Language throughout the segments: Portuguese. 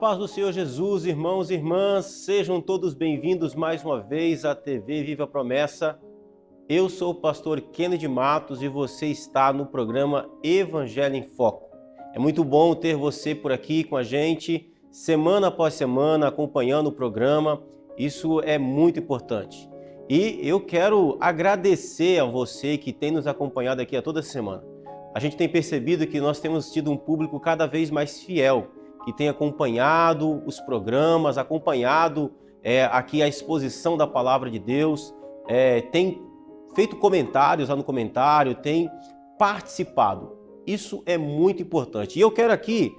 paz do Senhor Jesus, irmãos e irmãs, sejam todos bem-vindos mais uma vez à TV Viva a Promessa. Eu sou o pastor Kennedy Matos e você está no programa Evangelho em Foco. É muito bom ter você por aqui com a gente, semana após semana, acompanhando o programa. Isso é muito importante. E eu quero agradecer a você que tem nos acompanhado aqui a toda semana. A gente tem percebido que nós temos tido um público cada vez mais fiel, que tem acompanhado os programas, acompanhado aqui a exposição da Palavra de Deus, tem feito comentários lá no comentário, tem participado. Isso é muito importante. E eu quero aqui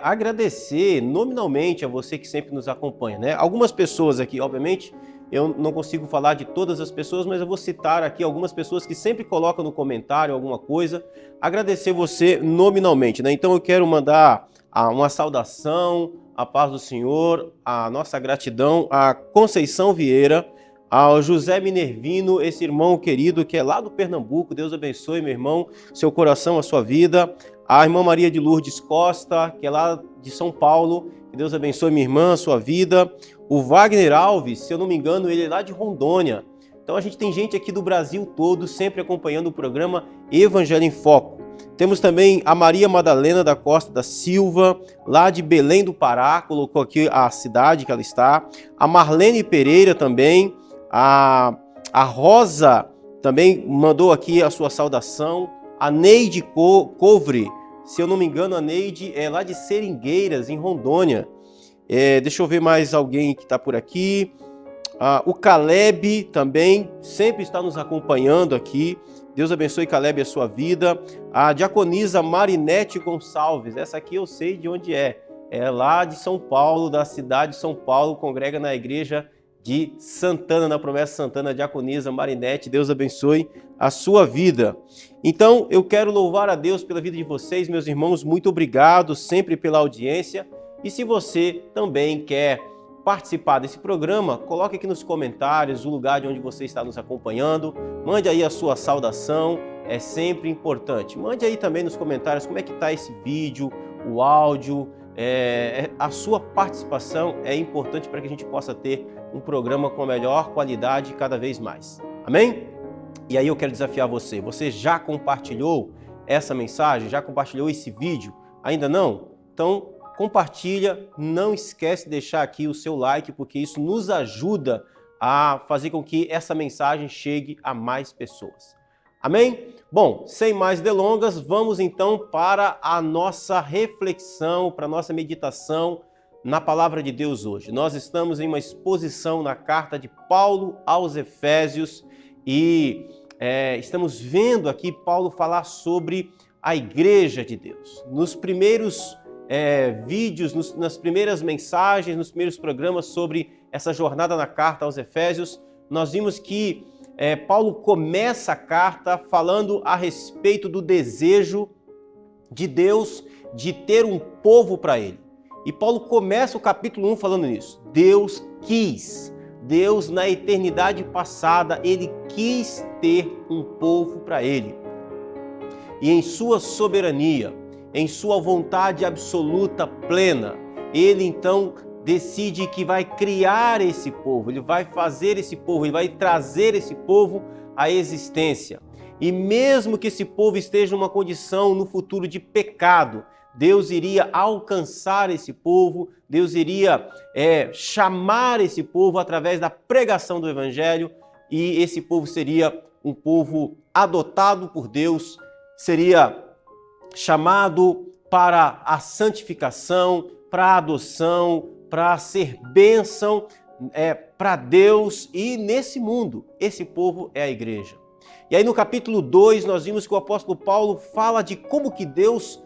agradecer nominalmente a você que sempre nos acompanha, né? Algumas pessoas aqui, obviamente, eu não consigo falar de todas as pessoas, mas eu vou citar aqui algumas pessoas que sempre colocam no comentário alguma coisa. Agradecer você nominalmente, né? Então eu quero mandar uma saudação, a paz do Senhor, a nossa gratidão a Conceição Vieira, ao José Minervino, esse irmão querido que é lá do Pernambuco. Deus abençoe, meu irmão, seu coração, a sua vida. A irmã Maria de Lourdes Costa, que é lá de São Paulo. Que Deus abençoe, minha irmã, a sua vida. O Wagner Alves, se eu não me engano, ele é lá de Rondônia. Então a gente tem gente aqui do Brasil todo sempre acompanhando o programa Evangelho em Foco. Temos também a Maria Madalena da Costa da Silva, lá de Belém do Pará, colocou aqui a cidade que ela está. A Marlene Pereira também. A Rosa também mandou aqui a sua saudação. A Neide Covre, se eu não me engano, a Neide é lá de Seringueiras, em Rondônia. Deixa eu ver mais alguém que está por aqui. O Caleb também sempre está nos acompanhando aqui. Deus abençoe, Caleb, a sua vida. A diaconisa Marinete Gonçalves, essa aqui eu sei de onde é. É lá de São Paulo, da cidade de São Paulo, congrega na igreja de Santana, na Promessa Santana, a diaconisa Marinete. Deus abençoe a sua vida. Então, eu quero louvar a Deus pela vida de vocês, meus irmãos. Muito obrigado sempre pela audiência. E se você também quer participar desse programa, coloque aqui nos comentários o lugar de onde você está nos acompanhando, mande aí a sua saudação, é sempre importante. Mande aí também nos comentários como é que está esse vídeo, o áudio, a sua participação é importante para que a gente possa ter um programa com a melhor qualidade cada vez mais. Amém? E aí eu quero desafiar você, você já compartilhou essa mensagem? Já compartilhou esse vídeo? Ainda não? Então, compartilha, não esquece de deixar aqui o seu like, porque isso nos ajuda a fazer com que essa mensagem chegue a mais pessoas. Amém? Bom, sem mais delongas, vamos então para a nossa reflexão, para a nossa meditação na Palavra de Deus hoje. Nós estamos em uma exposição na carta de Paulo aos Efésios e estamos vendo aqui Paulo falar sobre a Igreja de Deus. Nos primeiros vídeos, nas primeiras mensagens, nos primeiros programas sobre essa jornada na carta aos Efésios, nós vimos que Paulo começa a carta falando a respeito do desejo de Deus de ter um povo para ele. E Paulo começa o capítulo 1 falando nisso. Deus quis, Deus na eternidade passada, ele quis ter um povo para ele. E em sua soberania, em sua vontade absoluta, plena, ele então decide que vai criar esse povo, ele vai fazer esse povo, ele vai trazer esse povo à existência. E mesmo que esse povo esteja numa condição no futuro de pecado, Deus iria alcançar esse povo, Deus iria chamar esse povo através da pregação do Evangelho, e esse povo seria um povo adotado por Deus, seria chamado para a santificação, para a adoção, para ser bênção para Deus e nesse mundo. Esse povo é a igreja. E aí no capítulo 2 nós vimos que o apóstolo Paulo fala de como que Deus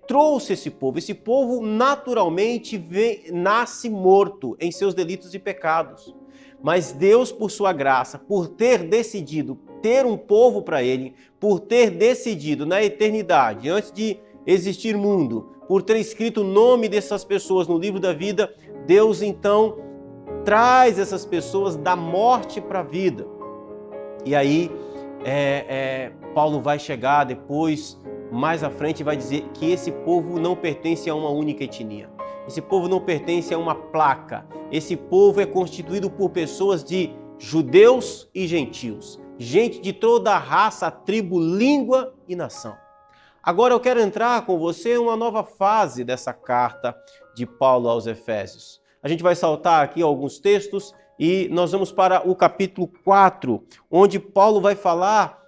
trouxe esse povo. Esse povo naturalmente nasce morto em seus delitos e pecados. Mas Deus, por sua graça, por ter decidido ter um povo para ele, por ter decidido na eternidade, antes de existir mundo, por ter escrito o nome dessas pessoas no livro da vida, Deus então traz essas pessoas da morte para a vida. E aí Paulo vai chegar depois, mais à frente, vai dizer que esse povo não pertence a uma única etnia, Esse povo não pertence a uma placa. Esse povo é constituído por pessoas de judeus e gentios. Gente de toda a raça, tribo, língua e nação. Agora eu quero entrar com você em uma nova fase dessa carta de Paulo aos Efésios. A gente vai saltar aqui alguns textos e nós vamos para o capítulo 4, onde Paulo vai falar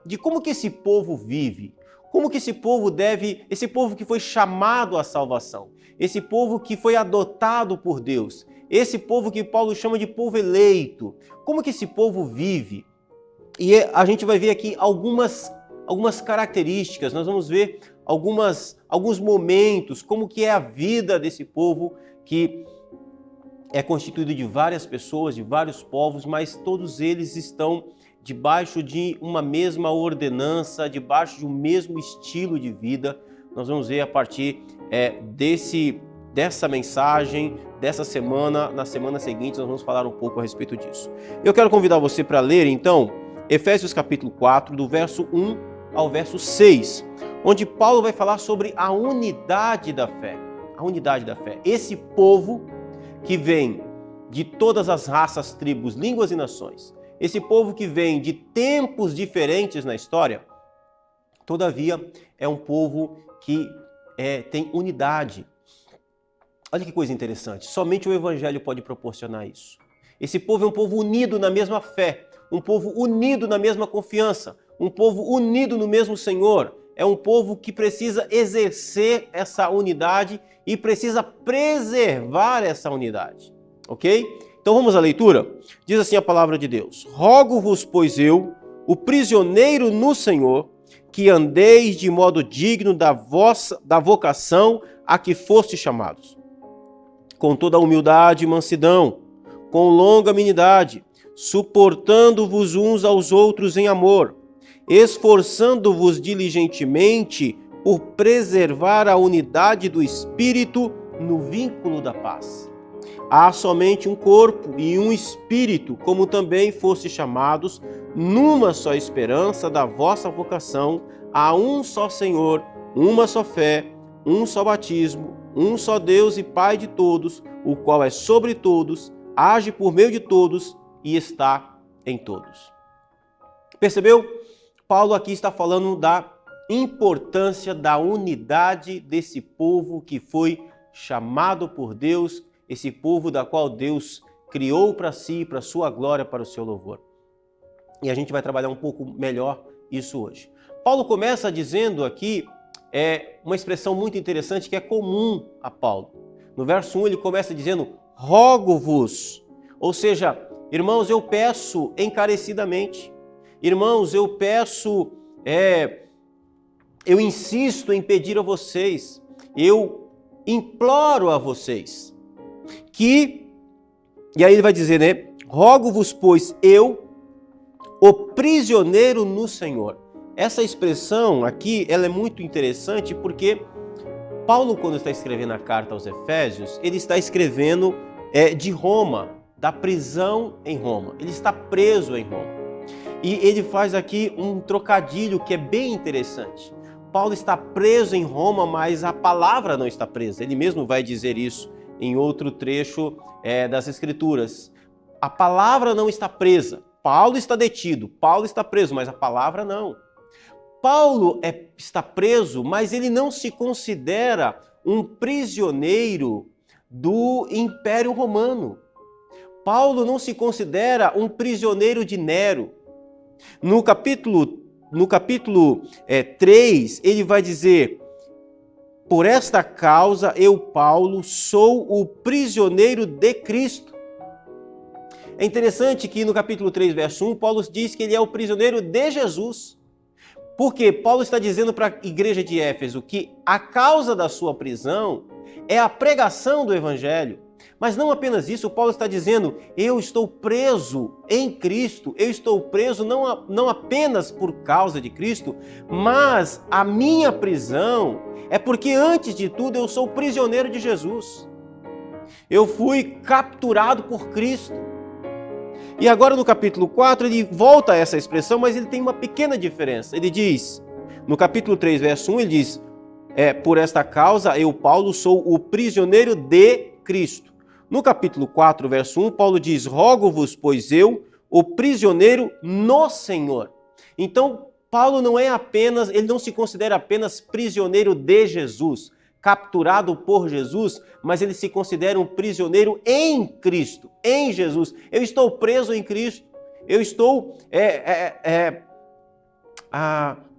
de como que esse povo vive, como que esse povo que foi chamado à salvação, esse povo que foi adotado por Deus, esse povo que Paulo chama de povo eleito, como que esse povo vive? E a gente vai ver aqui algumas características, nós vamos ver alguns momentos, como que é a vida desse povo que é constituído de várias pessoas, de vários povos, mas todos eles estão debaixo de uma mesma ordenança, debaixo de um mesmo estilo de vida. Nós vamos ver a partir dessa mensagem, dessa semana, na semana seguinte nós vamos falar um pouco a respeito disso. Eu quero convidar você para ler então Efésios capítulo 4, do verso 1 ao verso 6, onde Paulo vai falar sobre a unidade da fé. A unidade da fé. Esse povo que vem de todas as raças, tribos, línguas e nações, esse povo que vem de tempos diferentes na história, todavia é um povo que tem unidade. Olha que coisa interessante, somente o Evangelho pode proporcionar isso. Esse povo é um povo unido na mesma fé, um povo unido na mesma confiança, um povo unido no mesmo Senhor. É um povo que precisa exercer essa unidade e precisa preservar essa unidade, ok? Então vamos à leitura? Diz assim a palavra de Deus: Rogo-vos, pois eu, o prisioneiro no Senhor, que andeis de modo digno da vocação a que fostes chamados, com toda humildade e mansidão, com longanimidade, suportando-vos uns aos outros em amor, esforçando-vos diligentemente por preservar a unidade do Espírito no vínculo da paz. Há somente um corpo e um Espírito, como também fostes chamados, numa só esperança da vossa vocação, a um só Senhor, uma só fé, um só batismo, um só Deus e Pai de todos, o qual é sobre todos, age por meio de todos e está em todos. Percebeu? Paulo aqui está falando da importância da unidade desse povo que foi chamado por Deus, esse povo da qual Deus criou para si, para a sua glória, para o seu louvor. E a gente vai trabalhar um pouco melhor isso hoje. Paulo começa dizendo aqui uma expressão muito interessante que é comum a Paulo. No verso 1 ele começa dizendo, rogo-vos, ou seja, irmãos, eu peço encarecidamente, irmãos, eu peço, eu insisto em pedir a vocês, eu imploro a vocês, e aí ele vai dizer, né? Rogo-vos, pois, eu, o prisioneiro no Senhor. Essa expressão aqui, ela é muito interessante porque Paulo, quando está escrevendo a carta aos Efésios, ele está escrevendo de Roma, da prisão em Roma. Ele está preso em Roma. E ele faz aqui um trocadilho que é bem interessante. Paulo está preso em Roma, mas a palavra não está presa. Ele mesmo vai dizer isso em outro trecho das Escrituras. A palavra não está presa. Paulo está detido, Paulo está preso, mas a palavra não. Paulo está preso, mas ele não se considera um prisioneiro do Império Romano. Paulo não se considera um prisioneiro de Nero. No capítulo 3, ele vai dizer, por esta causa eu, Paulo, sou o prisioneiro de Cristo. É interessante que no capítulo 3, verso 1, Paulo diz que ele é o prisioneiro de Jesus. Porque Paulo está dizendo para a igreja de Éfeso que a causa da sua prisão é a pregação do Evangelho. Mas não apenas isso, Paulo está dizendo, eu estou preso em Cristo, eu estou preso não apenas por causa de Cristo, mas a minha prisão é porque antes de tudo eu sou prisioneiro de Jesus. Eu fui capturado por Cristo. E agora no capítulo 4 ele volta a essa expressão, mas ele tem uma pequena diferença. Ele diz, no capítulo 3, verso 1, ele diz, por esta causa, eu, Paulo, sou o prisioneiro de Cristo. No capítulo 4, verso 1, Paulo diz, rogo-vos, pois eu, o prisioneiro no Senhor. Então, Paulo ele não se considera apenas prisioneiro de Jesus, capturado por Jesus, mas ele se considera um prisioneiro em Cristo, em Jesus. Eu estou preso em Cristo, eu estou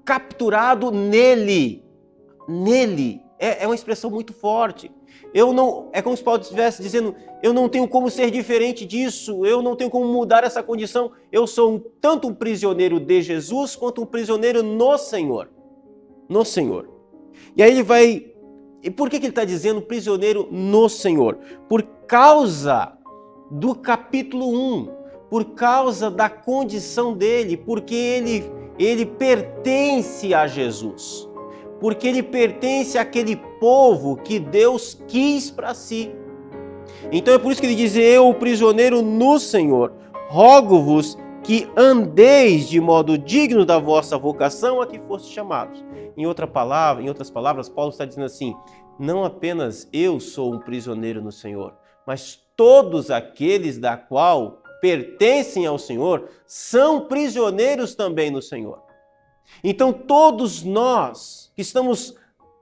capturado nele. Nele. É uma expressão muito forte. É como se Paulo estivesse dizendo, eu não tenho como ser diferente disso, eu não tenho como mudar essa condição. Eu sou tanto um prisioneiro de Jesus, quanto um prisioneiro no Senhor. No Senhor. E aí ele vai... E por que ele está dizendo prisioneiro no Senhor? Por causa do capítulo 1, por causa da condição dele, porque ele pertence a Jesus. Porque ele pertence àquele povo que Deus quis para si. Então é por isso que ele diz, eu, prisioneiro no Senhor, rogo-vos que andeis de modo digno da vossa vocação a que fostes chamados. Em outras palavras, Paulo está dizendo assim, não apenas eu sou um prisioneiro no Senhor, mas todos aqueles da qual pertencem ao Senhor são prisioneiros também no Senhor. Então todos nós que estamos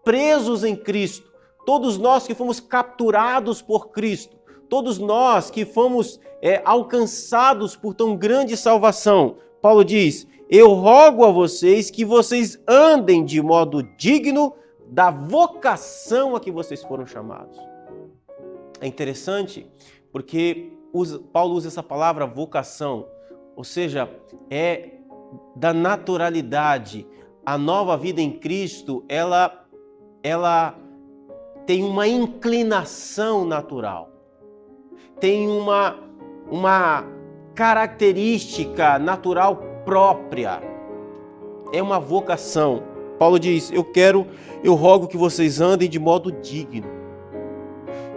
presos em Cristo, todos nós que fomos capturados por Cristo, todos nós que fomos alcançados por tão grande salvação, Paulo diz, eu rogo a vocês que vocês andem de modo digno da vocação a que vocês foram chamados. É interessante porque Paulo usa essa palavra vocação, ou seja, é da naturalidade. A nova vida em Cristo, ela tem uma inclinação natural, tem uma característica natural própria, é uma vocação. Paulo diz, eu rogo que vocês andem de modo digno,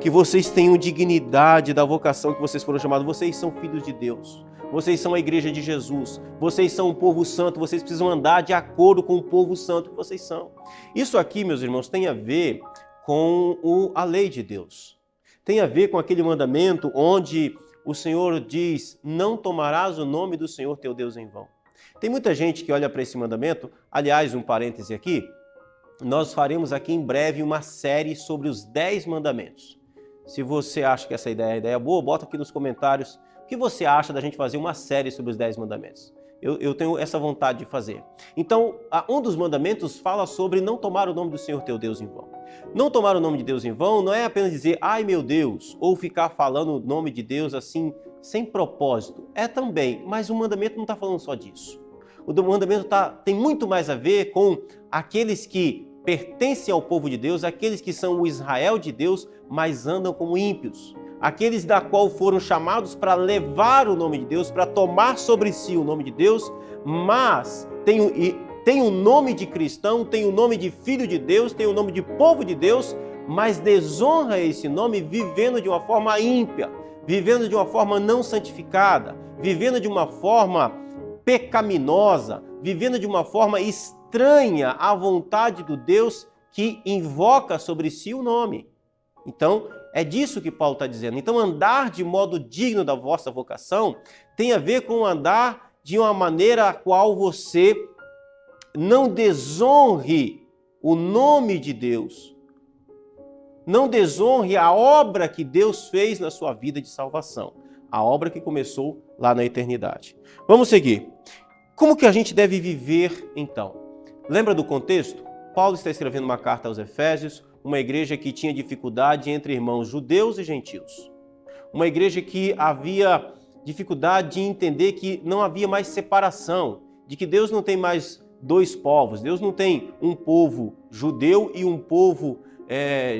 que vocês tenham dignidade da vocação que vocês foram chamados. Vocês são filhos de Deus, vocês são a igreja de Jesus, vocês são um povo santo, vocês precisam andar de acordo com o povo santo que vocês são. Isso aqui, meus irmãos, tem a ver com a lei de Deus. Tem a ver com aquele mandamento onde o Senhor diz, não tomarás o nome do Senhor teu Deus em vão. Tem muita gente que olha para esse mandamento, aliás, um parêntese aqui, nós faremos aqui em breve uma série sobre os 10 mandamentos. Se você acha que essa ideia é boa, bota aqui nos comentários o que você acha da gente fazer uma série sobre os 10 mandamentos. Eu tenho essa vontade de fazer. Então, um dos mandamentos fala sobre não tomar o nome do Senhor teu Deus em vão. Não tomar o nome de Deus em vão não é apenas dizer, ai meu Deus, ou ficar falando o nome de Deus assim, sem propósito. É também, mas o mandamento não está falando só disso. O mandamento tem muito mais a ver com aqueles que pertencem ao povo de Deus, aqueles que são o Israel de Deus, mas andam como ímpios. Aqueles da qual foram chamados para levar o nome de Deus, para tomar sobre si o nome de Deus, mas tem o nome de cristão, tem o nome de filho de Deus, tem o nome de povo de Deus, mas desonra esse nome vivendo de uma forma ímpia, vivendo de uma forma não santificada, vivendo de uma forma pecaminosa, vivendo de uma forma estranha à vontade do Deus que invoca sobre si o nome. Então, é disso que Paulo está dizendo. Então, andar de modo digno da vossa vocação tem a ver com andar de uma maneira a qual você não desonre o nome de Deus, não desonre a obra que Deus fez na sua vida de salvação, a obra que começou lá na eternidade. Vamos seguir. Como que a gente deve viver, então? Lembra do contexto? Paulo está escrevendo uma carta aos Efésios, uma igreja que tinha dificuldade entre irmãos judeus e gentios. Uma igreja que havia dificuldade de entender que não havia mais separação, de que Deus não tem mais dois povos, Deus não tem um povo judeu e um povo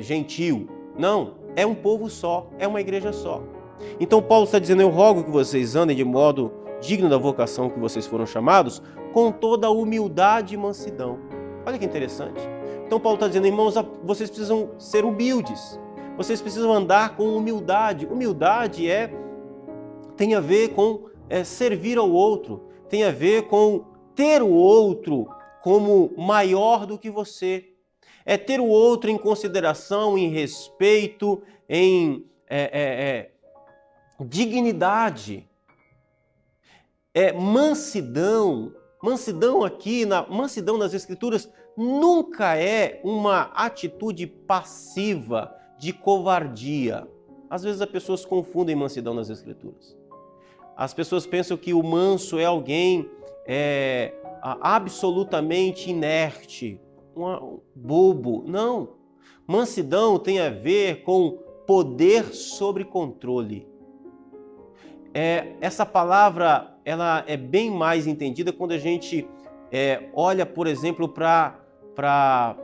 gentil. Não, é um povo só, é uma igreja só. Então Paulo está dizendo, eu rogo que vocês andem de modo digno da vocação que vocês foram chamados, com toda a humildade e mansidão. Olha que interessante. Então Paulo está dizendo, irmãos, vocês precisam ser humildes, vocês precisam andar com humildade. Humildade tem a ver com servir ao outro, tem a ver com ter o outro como maior do que você. é ter o outro em consideração, em respeito, em dignidade. Mansidão. Mansidão nas Escrituras nunca é uma atitude passiva de covardia. Às vezes as pessoas confundem mansidão nas Escrituras. As pessoas pensam que o manso é alguém absolutamente inerte, um bobo. Não. Mansidão tem a ver com poder sobre controle. Essa palavra ela é bem mais entendida quando a gente olha, por exemplo, para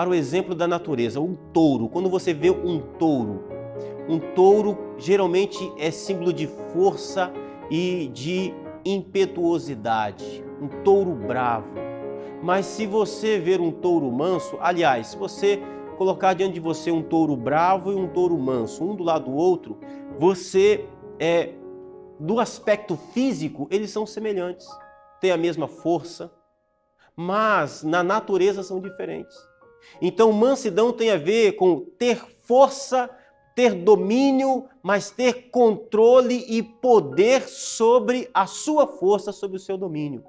o exemplo da natureza. Um touro. Quando você vê um touro geralmente é símbolo de força e de impetuosidade. Um touro bravo. Mas se você ver um touro manso, aliás, se você colocar diante de você um touro bravo e um touro manso, um do lado do outro, do aspecto físico, eles são semelhantes, têm a mesma força, mas na natureza são diferentes. Então, mansidão tem a ver com ter força, ter domínio, mas ter controle e poder sobre a sua força, sobre o seu domínio.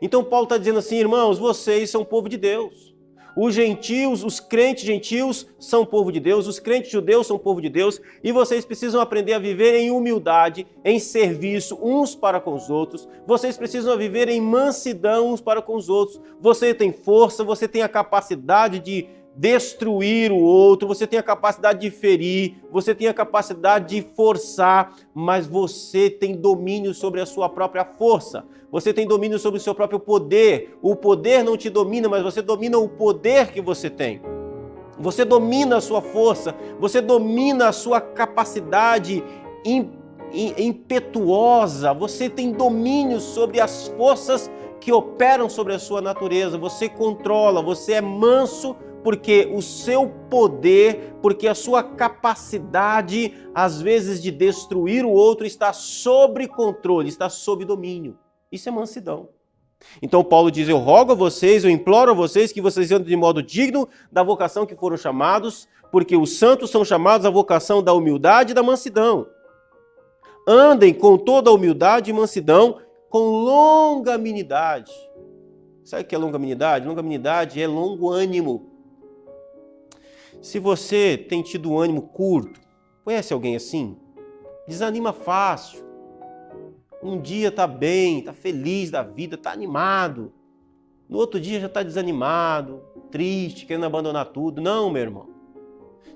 Então, Paulo está dizendo assim, irmãos, vocês são povo de Deus. Os gentios, os crentes gentios são povo de Deus, os crentes judeus são povo de Deus, e vocês precisam aprender a viver em humildade, em serviço uns para com os outros. Vocês precisam viver em mansidão uns para com os outros. Você tem força, você tem a capacidade de destruir o outro, você tem a capacidade de ferir, você tem a capacidade de forçar, mas você tem domínio sobre a sua própria força. Você tem domínio sobre o seu próprio poder. O poder não te domina, mas você domina o poder que você tem. Você domina a sua força, você domina a sua capacidade impetuosa, você tem domínio sobre as forças que operam sobre a sua natureza, você controla, você é manso, porque o seu poder, porque a sua capacidade, às vezes, de destruir o outro está sob controle, está sob domínio. Isso é mansidão. Então Paulo diz, eu rogo a vocês, eu imploro a vocês que vocês andem de modo digno da vocação que foram chamados, porque os santos são chamados à vocação da humildade e da mansidão. Andem com toda a humildade e mansidão, com longanimidade. Sabe o que é longanimidade? Longanimidade é longo ânimo. Se você tem tido um ânimo curto, conhece alguém assim? Desanima fácil. Um dia está bem, está feliz da vida, está animado. No outro dia já está desanimado, triste, querendo abandonar tudo. Não, meu irmão.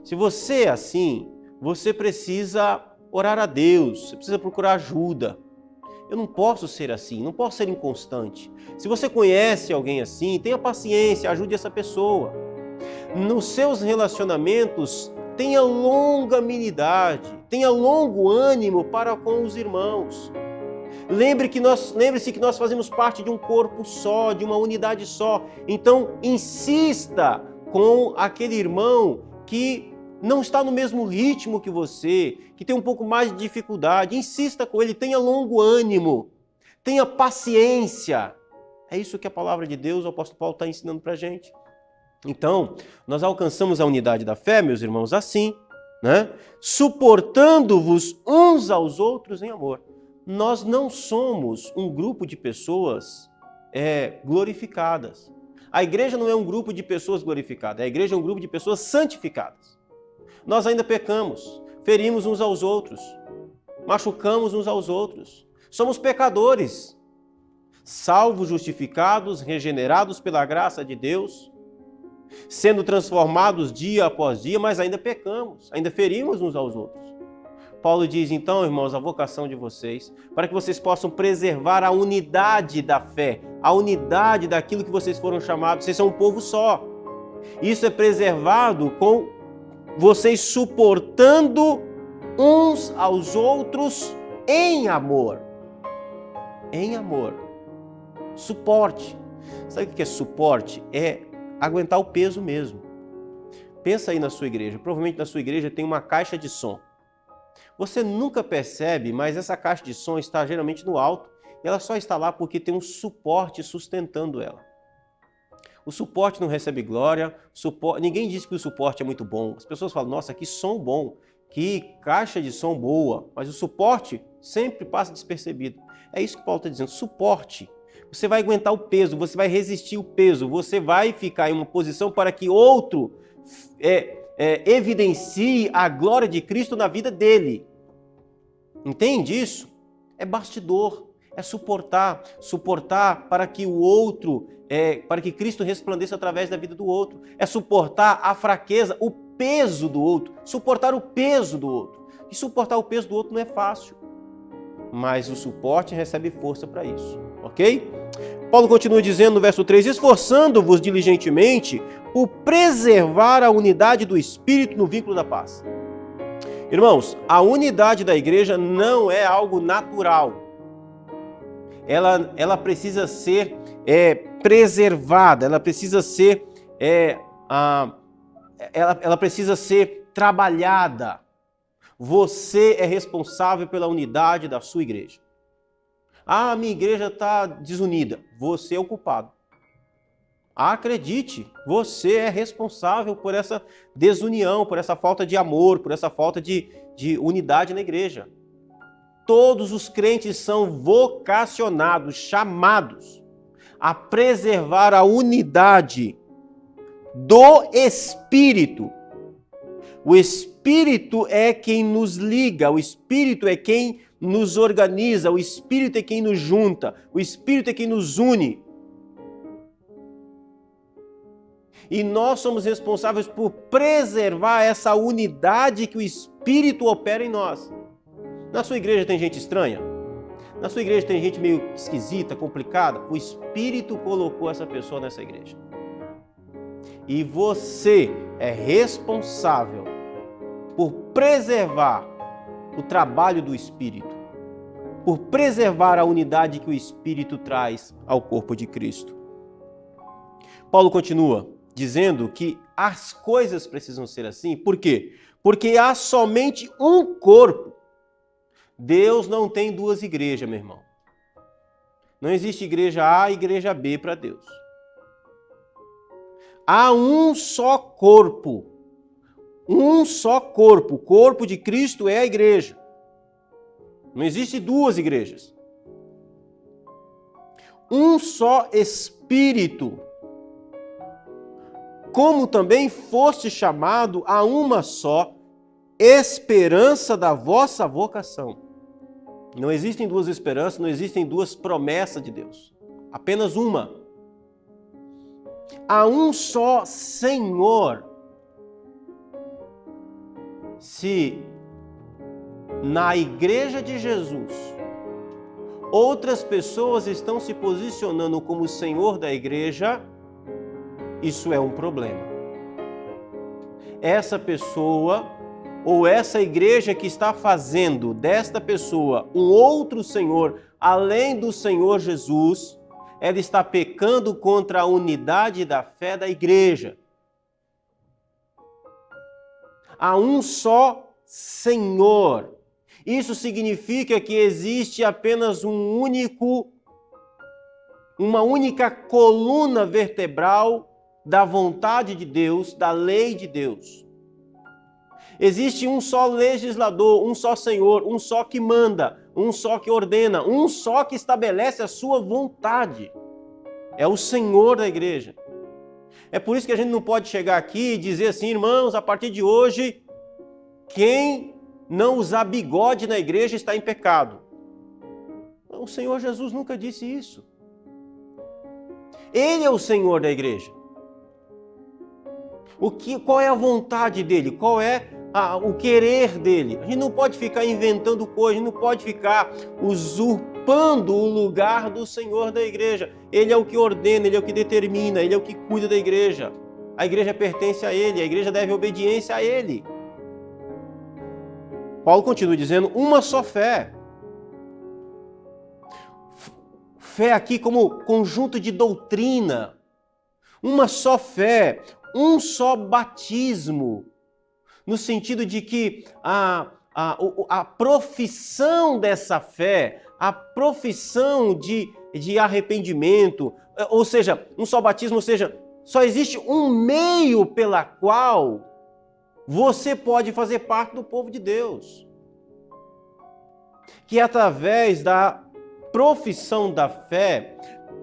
Se você é assim, você precisa orar a Deus, você precisa procurar ajuda. Eu não posso ser assim, não posso ser inconstante. Se você conhece alguém assim, tenha paciência, ajude essa pessoa. Nos seus relacionamentos, tenha longanimidade, tenha longo ânimo para com os irmãos. Lembre-se que nós fazemos parte de um corpo só, de uma unidade só. Então, insista com aquele irmão que não está no mesmo ritmo que você, que tem um pouco mais de dificuldade. Insista com ele, tenha longo ânimo, tenha paciência. É isso que a palavra de Deus, o apóstolo Paulo está ensinando para a gente. Então, nós alcançamos a unidade da fé, meus irmãos, assim, né? Suportando-vos uns aos outros em amor. Nós não somos um grupo de pessoas glorificadas. A igreja não é um grupo de pessoas glorificadas, a igreja é um grupo de pessoas santificadas. Nós ainda pecamos, ferimos uns aos outros, machucamos uns aos outros. Somos pecadores, salvos, justificados, regenerados pela graça de Deus, sendo transformados dia após dia, mas ainda pecamos, ainda ferimos uns aos outros. Paulo diz, então, irmãos, a vocação de vocês, para que vocês possam preservar a unidade da fé, a unidade daquilo que vocês foram chamados. Vocês são um povo só. Isso é preservado com vocês suportando uns aos outros em amor. Em amor. Suporte. Sabe o que é suporte? É aguentar o peso mesmo. Pensa aí na sua igreja. Provavelmente na sua igreja tem uma caixa de som. Você nunca percebe, mas essa caixa de som está geralmente no alto e ela só está lá porque tem um suporte sustentando ela. O suporte não recebe glória, ninguém diz que o suporte é muito bom. As pessoas falam, nossa, que som bom, que caixa de som boa, mas o suporte sempre passa despercebido. É isso que Paulo está dizendo, suporte. Você vai aguentar o peso, você vai resistir o peso, você vai ficar em uma posição para que outro evidencie a glória de Cristo na vida dele. Entende isso? É bastidor, é suportar para que o outro, para que Cristo resplandeça através da vida do outro. É suportar a fraqueza, o peso do outro, suportar o peso do outro. E suportar o peso do outro não é fácil, mas o suporte recebe força para isso, ok? Paulo continua dizendo no verso 3, esforçando-vos diligentemente por preservar a unidade do Espírito no vínculo da paz. Irmãos, a unidade da igreja não é algo natural. Ela precisa ser preservada, ela precisa ser, ela precisa ser trabalhada. Você é responsável pela unidade da sua igreja. Ah, minha igreja está desunida. Você é o culpado. Acredite, você é responsável por essa desunião, por essa falta de amor, por essa falta de unidade na igreja. Todos os crentes são vocacionados, chamados a preservar a unidade do Espírito. O Espírito é quem nos liga, o Espírito é quem nos organiza, o Espírito é quem nos junta, o Espírito é quem nos une. E nós somos responsáveis por preservar essa unidade que o Espírito opera em nós. Na sua igreja tem gente estranha? Na sua igreja tem gente meio esquisita, complicada? O Espírito colocou essa pessoa nessa igreja. E você é responsável por preservar o trabalho do Espírito, por preservar a unidade que o Espírito traz ao corpo de Cristo. Paulo continua dizendo que as coisas precisam ser assim. Por quê? Porque há somente um corpo. Deus não tem duas igrejas, meu irmão. Não existe igreja A e igreja B para Deus. Há um só corpo. Um só corpo. O corpo de Cristo é a igreja. Não existe duas igrejas. Um só Espírito. Como também foste chamado a uma só esperança da vossa vocação. Não existem duas esperanças, não existem duas promessas de Deus. Apenas uma. Há um só Senhor. Se na igreja de Jesus outras pessoas estão se posicionando como Senhor da igreja, isso é um problema. Essa pessoa ou essa igreja que está fazendo desta pessoa um outro Senhor, além do Senhor Jesus, ela está pecando contra a unidade da fé da igreja. Há um só Senhor. Isso significa que existe apenas uma única coluna vertebral da vontade de Deus, da lei de Deus. Existe um só legislador, um só Senhor, um só que manda, um só que ordena, um só que estabelece a sua vontade. É o Senhor da igreja. É por isso que a gente não pode chegar aqui e dizer assim, irmãos, a partir de hoje, quem não usar bigode na igreja está em pecado. O Senhor Jesus nunca disse isso. Ele é o Senhor da igreja. Qual é a vontade dele? Qual é o querer dele? A gente não pode ficar inventando coisas, a gente não pode ficar usurpando o lugar do Senhor da igreja. Ele é o que ordena, ele é o que determina, ele é o que cuida da igreja. A igreja pertence a ele, a igreja deve obediência a ele. Paulo continua dizendo, uma só fé. Fé aqui como conjunto de doutrina. Uma só fé, um só batismo. No sentido de que a profissão dessa fé, a profissão de arrependimento, ou seja, um só batismo, ou seja, Só existe um meio pela qual você pode fazer parte do povo de Deus, que é através da profissão da fé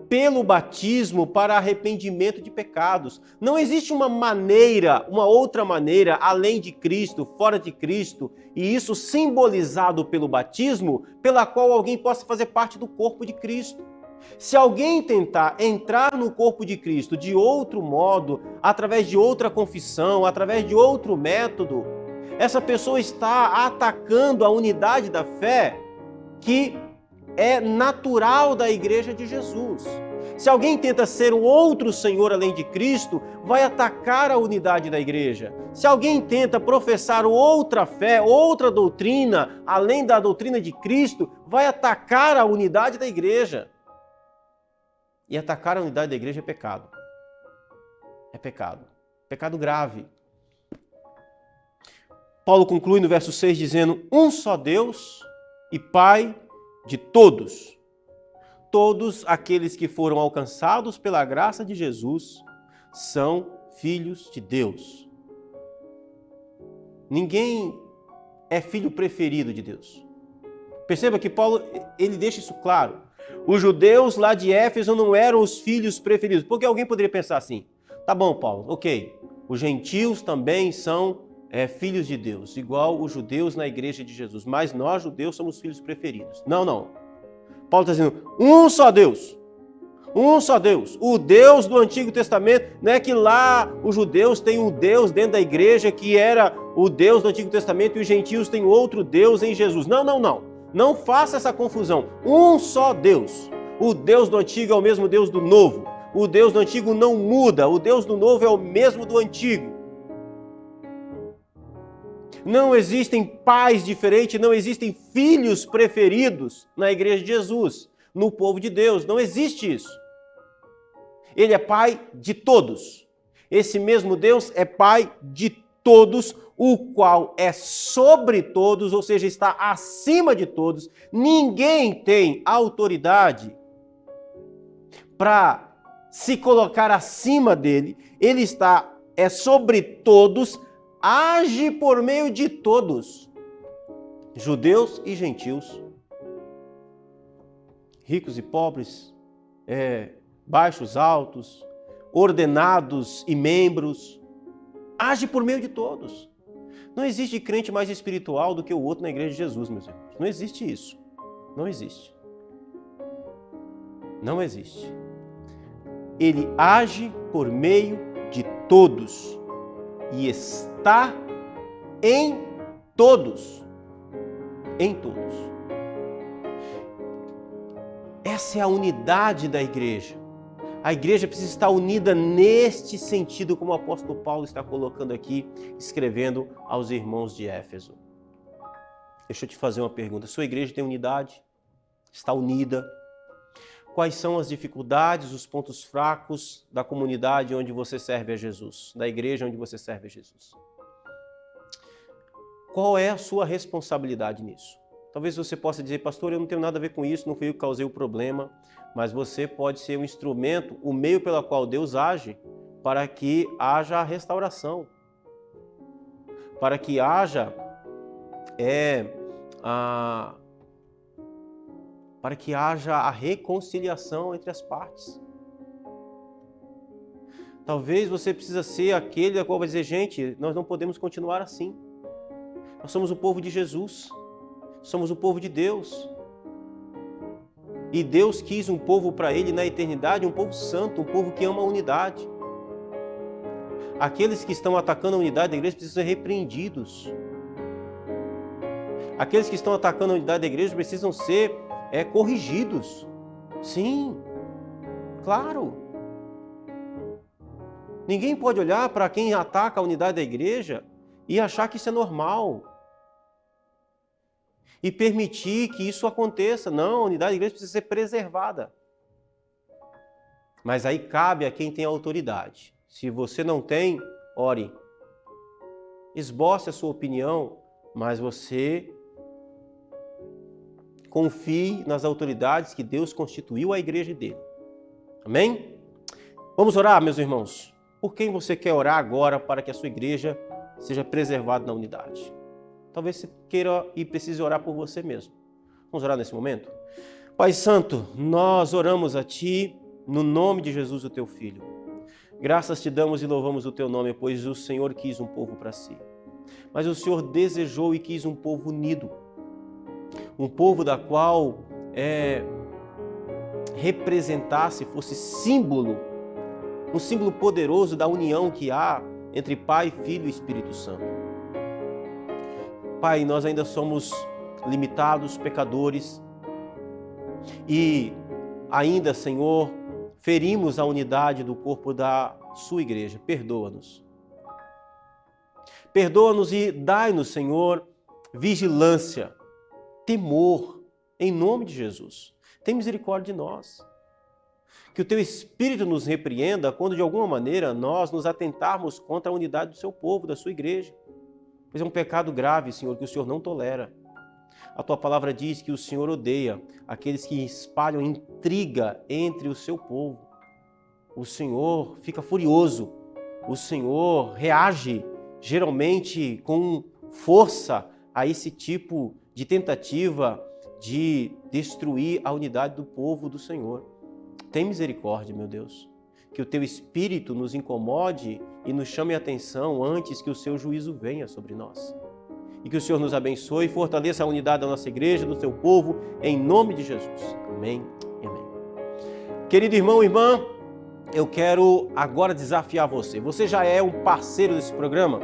pelo batismo para arrependimento de pecados. Não existe uma outra maneira, além de Cristo, fora de Cristo, e isso simbolizado pelo batismo, pela qual alguém possa fazer parte do corpo de Cristo. Se alguém tentar entrar no corpo de Cristo de outro modo, através de outra confissão, através de outro método, essa pessoa está atacando a unidade da fé que é natural da Igreja de Jesus. Se alguém tenta ser um outro Senhor além de Cristo, vai atacar a unidade da Igreja. Se alguém tenta professar outra fé, outra doutrina, além da doutrina de Cristo, vai atacar a unidade da Igreja. E atacar a unidade da Igreja é pecado. É pecado. Pecado grave. Paulo conclui no verso 6 dizendo: um só Deus e Pai de todos. Todos aqueles que foram alcançados pela graça de Jesus são filhos de Deus. Ninguém é filho preferido de Deus. Perceba que Paulo ele deixa isso claro. Os judeus lá de Éfeso não eram os filhos preferidos. Porque alguém poderia pensar assim: tá bom, Paulo, ok, os gentios também são filhos de Deus, igual os judeus na igreja de Jesus, mas nós judeus somos filhos preferidos. Não. Paulo está dizendo, um só Deus, o Deus do Antigo Testamento. Não é que lá os judeus têm um Deus dentro da igreja que era o Deus do Antigo Testamento e os gentios têm outro Deus em Jesus. Não faça essa confusão. Um só Deus. O Deus do Antigo é o mesmo Deus do Novo. O Deus do Antigo não muda, o Deus do Novo é o mesmo do Antigo. Não existem pais diferentes, não existem filhos preferidos na igreja de Jesus, no povo de Deus. Não existe isso. Ele é pai de todos. Esse mesmo Deus é pai de todos, o qual é sobre todos, ou seja, está acima de todos. Ninguém tem autoridade para se colocar acima dele. Ele é sobre todos, age por meio de todos, judeus e gentios, ricos e pobres, baixos, altos, ordenados e membros, age por meio de todos. Não existe crente mais espiritual do que o outro na igreja de Jesus, meus irmãos. Não existe isso. Não existe. Não existe. Ele age por meio de todos e está em todos. Em todos. Essa é a unidade da igreja. A igreja precisa estar unida neste sentido, como o apóstolo Paulo está colocando aqui, escrevendo aos irmãos de Éfeso. Deixa eu te fazer uma pergunta. Sua igreja tem unidade? Está unida? Quais são as dificuldades, os pontos fracos da comunidade onde você serve a Jesus? Da igreja onde você serve a Jesus? Qual é a sua responsabilidade nisso? Talvez você possa dizer, pastor, eu não tenho nada a ver com isso, não fui eu que causei o problema, mas você pode ser um instrumento, o meio pelo qual Deus age para que haja a restauração, para que haja a reconciliação entre as partes. Talvez você precisa ser aquele a qual vai dizer, gente, nós não podemos continuar assim. Nós somos o povo de Jesus, somos o povo de Deus. E Deus quis um povo para Ele na eternidade, um povo santo, um povo que ama a unidade. Aqueles que estão atacando a unidade da igreja precisam ser repreendidos. Aqueles que estão atacando a unidade da igreja precisam ser corrigidos. Sim, claro. Ninguém pode olhar para quem ataca a unidade da igreja e achar que isso é normal. E permitir que isso aconteça. Não, a unidade da igreja precisa ser preservada. Mas aí cabe a quem tem autoridade. Se você não tem, ore. Esboce a sua opinião, mas você confie nas autoridades que Deus constituiu a igreja dele. Amém? Vamos orar, meus irmãos. Por quem você quer orar agora para que a sua igreja seja preservada na unidade? Talvez você queira e precise orar por você mesmo. Vamos orar nesse momento? Pai Santo, nós oramos a Ti no nome de Jesus, o Teu Filho. Graças te damos e louvamos o Teu nome, pois o Senhor quis um povo para si. Mas o Senhor desejou e quis um povo unido. Um povo da qual representasse, fosse símbolo, um símbolo poderoso da união que há entre Pai, Filho e Espírito Santo. Pai, nós ainda somos limitados, pecadores e ainda, Senhor, ferimos a unidade do corpo da sua igreja. Perdoa-nos. Perdoa-nos e dai-nos, Senhor, vigilância, temor, em nome de Jesus. Tem misericórdia de nós. Que o Teu Espírito nos repreenda quando, de alguma maneira, nós nos atentarmos contra a unidade do Seu povo, da Sua igreja. Pois é um pecado grave, Senhor, que o Senhor não tolera. A Tua palavra diz que o Senhor odeia aqueles que espalham intriga entre o Seu povo. O Senhor fica furioso. O Senhor reage, geralmente, com força a esse tipo de tentativa de destruir a unidade do povo do Senhor. Tem misericórdia, meu Deus. Que o Teu Espírito nos incomode e nos chame a atenção antes que o Seu juízo venha sobre nós. E que o Senhor nos abençoe e fortaleça a unidade da nossa igreja, do Seu povo, em nome de Jesus. Amém e amém. Querido irmão e irmã, eu quero agora desafiar você. Você já é um parceiro desse programa?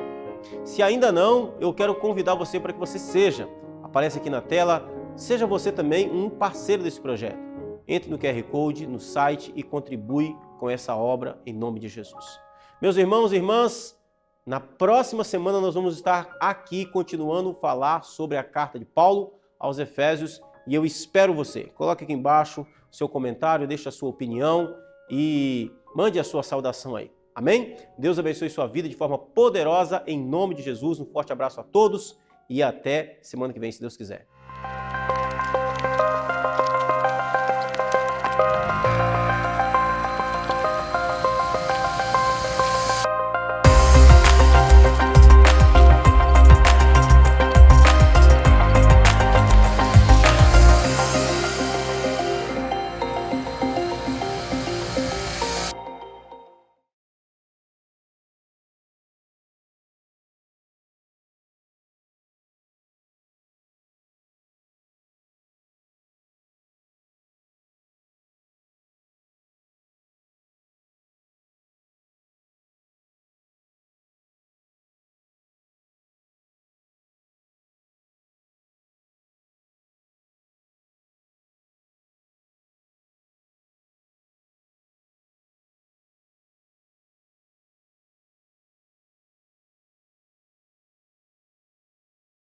Se ainda não, eu quero convidar você para que você seja. Aparece aqui na tela, seja você também um parceiro desse projeto. Entre no QR Code, no site e contribui com essa obra em nome de Jesus. Meus irmãos e irmãs, na próxima semana nós vamos estar aqui continuando a falar sobre a carta de Paulo aos Efésios e eu espero você. Coloque aqui embaixo seu comentário, deixe a sua opinião e mande a sua saudação aí. Amém? Deus abençoe sua vida de forma poderosa em nome de Jesus. Um forte abraço a todos e até semana que vem, se Deus quiser.